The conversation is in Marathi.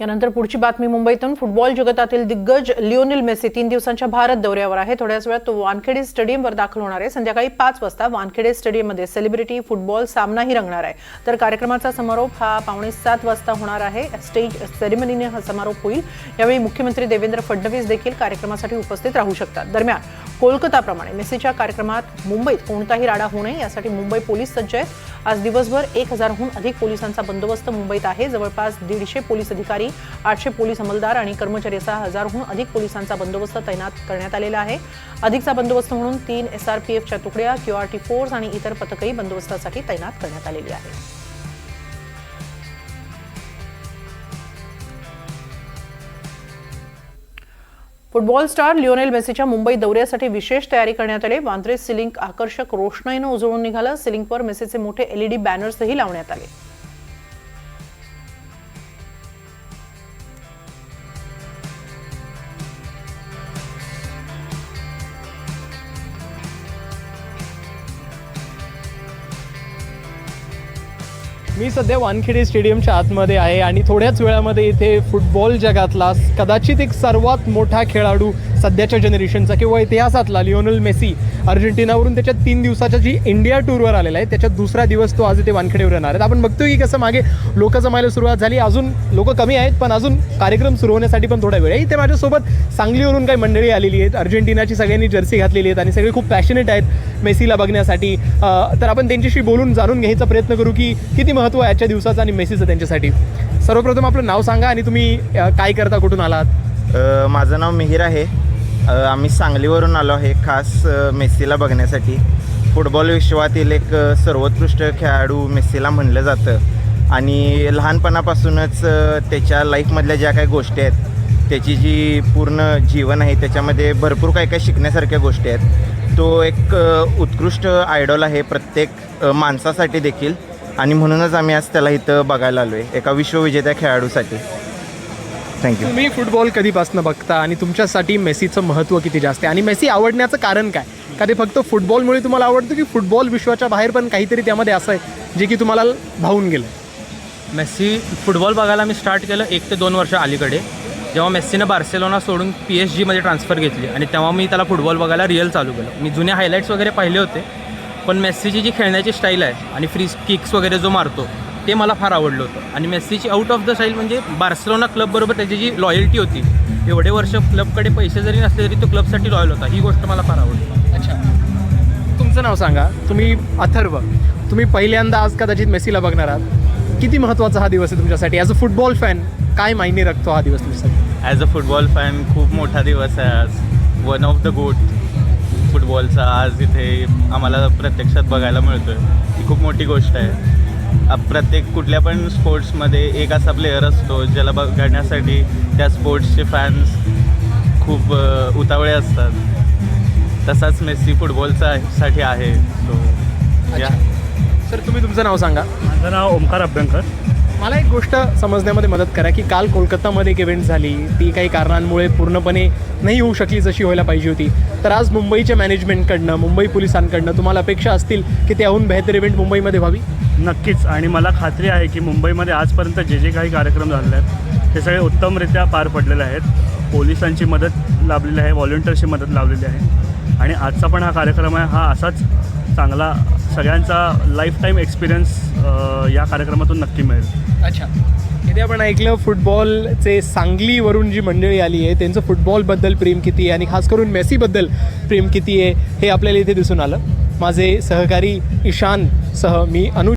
यानंतर पुढची बातमी मुंबईतून फुटबॉल जगतातील दिग्गज लिओनेल मेसी 3 दिवसांच्या भारत दौऱ्यावर आहे। थोड्याच वेळात तो वानखेडे स्टेडियमवर दाखल होणार आहे। संध्याकाळी 5 वाजता वानखेडे स्टेडियममध्ये सेलिब्रिटी फुटबॉल सामनाही रंगणार आहे। तर कार्यक्रमाचा समारोप हा 6:45 वाजता होणार आहे। स्टेज सेरेमनीने हा समारोप होईल। यावेळी मुख्यमंत्री देवेंद्र फडणवीस देखील कार्यक्रमासाठी उपस्थित राहू शकतात। दरम्यान कोलकाताप्रमाणे मेसीच्या कार्यक्रमात मुंबईत कोणताही राडा होऊ नये यासाठी मुंबई पोलीस सज्ज आहेत। आज दिवसभर 1000हून अधिक पोलिसांचा बंदोबस्त मुंबईत आहे। जवळपास 150 पोलीस अधिकारी, 800 पोलीस अंमलदार आणि कर्मचाऱ्यांसह 1000हून अधिक पोलिसांचा बंदोबस्त तैनात करण्यात आलेला आहे। अधिकचा बंदोबस्त म्हणून 3 SRPFच्या तुकड्या, QRT फोर्स आणि इतर पथकही बंदोबस्तासाठी तैनात करण्यात आलेली आहे। फुटबॉल स्टार लिओनेल मेसीच्या मुंबई दौऱ्यासाठी विशेष तयारी करण्यात आली। वांद्रे सिलिंग आकर्षक रोषणाईनं उजळून निघालं। सिलिंगवर मेसीचे मोठे LED बॅनर्सही लावण्यात आले। मी सध्या वानखेडे स्टेडियमच्या आतमध्ये आहे आणि थोड्याच वेळामध्ये इथे फुटबॉल जगातला कदाचित एक सर्वात मोठा खेळाडू सध्याच्या जनरेशनचा किंवा इतिहासातला लिओनेल मेसी अर्जेंटिनावरून त्याच्या 3 दिवसाच्या जी इंडिया टूरवर आलेला आहे त्याच्या दुसरा दिवस तो आज इथे वानखेडेवर येणार आहेत। आपण बघतोय की कसं मागे लोक जमायला सुरुवात झाली। अजून लोक कमी आहेत पण अजून कार्यक्रम सुरू होण्यासाठी पण थोडा वेळ आहे। इथे माझ्यासोबत सांगलीवरून काही मंडळी आलेली आहेत। अर्जेंटिनाची सगळ्यांनी जर्सी घातलेली आहेत आणि सगळे खूप पॅशनेट आहेत मेसीला बघण्यासाठी। तर आपण त्यांच्याशी बोलून जाणून घ्यायचा प्रयत्न करू की किती महत्त्व आहे आजच्या दिवसाचं आणि मेसीचं त्यांच्यासाठी। सर्वप्रथम आपलं नाव सांगा आणि तुम्ही काय करता, कुठून आलात? माझं नाव मिहिर आहे। आम्ही सांगलीवरून आलो आहे खास मेसीला बघण्यासाठी। फुटबॉल विश्वातील एक सर्वोत्कृष्ट खेळाडू मेसीला म्हणलं जातं आणि लहानपणापासूनच त्याच्या लाईफमधल्या ज्या काही गोष्टी आहेत, त्याची जी पूर्ण जीवन आहे त्याच्यामध्ये भरपूर काही शिकण्यासारख्या गोष्टी आहेत। तो एक उत्कृष्ट आयडॉल आहे प्रत्येक माणसासाठी देखील आणि म्हणूनच आम्ही आज त्याला इथं बघायला आलो आहे एका विश्वविजेत्या खेळाडूसाठी। थँक्यू। तुम्ही फुटबॉल कधीपासून बघता आणि तुमच्यासाठी मेसीचं महत्त्व किती जास्त आहे आणि मेसी आवडण्याचं कारण काय? का ते फक्त फुटबॉलमुळे तुम्हाला आवडतं की फुटबॉल विश्वाच्या बाहेर पण काहीतरी त्यामध्ये असं आहे जे की तुम्हाला भावून गेलं? मेसी फुटबॉल बघायला मी स्टार्ट केलं 1 ते 2 वर्ष अलीकडे, जेव्हा मेसीनं बार्सेलोना सोडून PSG ट्रान्सफर घेतली आणि तेव्हा मी त्याला फुटबॉल बघायला रिअल चालू केलं। मी जुने हायलाईट्स वगैरे पाहिले होते पण मेसीची जी खेळण्याची स्टाईल आहे आणि फ्री किक्स वगैरे जो मारतो ते मला फार आवडलं होतं। आणि मेसीची आउट ऑफ द स्टाईल म्हणजे बार्सेलोना क्लबबरोबर त्याची जी लॉयल्टी होती, एवढे वर्ष क्लबकडे पैसे जरी नसले तरी तो क्लबसाठी लॉयल होता, ही गोष्ट मला फार आवडली। अच्छा, तुमचं नाव सांगा। तुम्ही अथर्व, तुम्ही पहिल्यांदा आज कदाचित मेसीला बघणार आहात। किती महत्त्वाचा हा दिवस आहे तुमच्यासाठी? ॲज अ फुटबॉल फॅन काय मायने राखतो हा दिवस तुमच्यासाठी? ॲज अ फुटबॉल फॅन खूप मोठा दिवस आहे आज। वन ऑफ द गोट फुटबॉलचा आज इथे आम्हाला प्रत्यक्षात बघायला मिळतो आहे, ही खूप मोठी गोष्ट आहे। प्रत्येक कुठल्या पण स्पोर्ट्समध्ये एक असा प्लेअर असतो ज्याला बघण्यासाठी त्या स्पोर्ट्सचे फॅन्स खूप उतावळे असतात, तसाच मेसी फुटबॉलसाठी आहे। सो या सर, तुम्ही तुमचं नाव सांगा। माझं नाव ओमकार अभ्यंकर। मला एक गोष्ट समजण्यामध्ये मदत करा की काल कोलकातामध्ये एक इव्हेंट झाली, ती काही कारणांमुळे पूर्णपणे नाही होऊ शकली जशी व्हायला पाहिजे होती। तर आज मुंबईच्या मॅनेजमेंटकडनं, मुंबई पोलिसांकडनं तुम्हाला अपेक्षा असतील की त्याहून बेहतर इव्हेंट मुंबईमध्ये व्हावी? नक्कीच, आणि मला खात्री आहे की मुंबईमध्ये आजपर्यंत जे काही कार्यक्रम झालेले आहेत ते सगळे उत्तमरित्या पार पडलेले आहेत। पोलिसांची मदत लाभलेली आहे, व्हॉलंटियर्सची मदत लाभलेली आहे आणि आजचा पण हा कार्यक्रम आहे हा असाच चांगला सगळ्यांचा लाईफ टाईम एक्सपिरियन्स या कार्यक्रमातून नक्की मिळेल। अच्छा, इथे आपण ऐकलं फुटबॉलचे सांगलीवरून जी मंडळी आली आहे त्यांचं फुटबॉलबद्दल प्रेम किती आहे आणि खास करून मेसीबद्दल प्रेम किती आहे हे आपल्याला इथे दिसून आलं। माझे सहकारी ईशान सह मी अनुज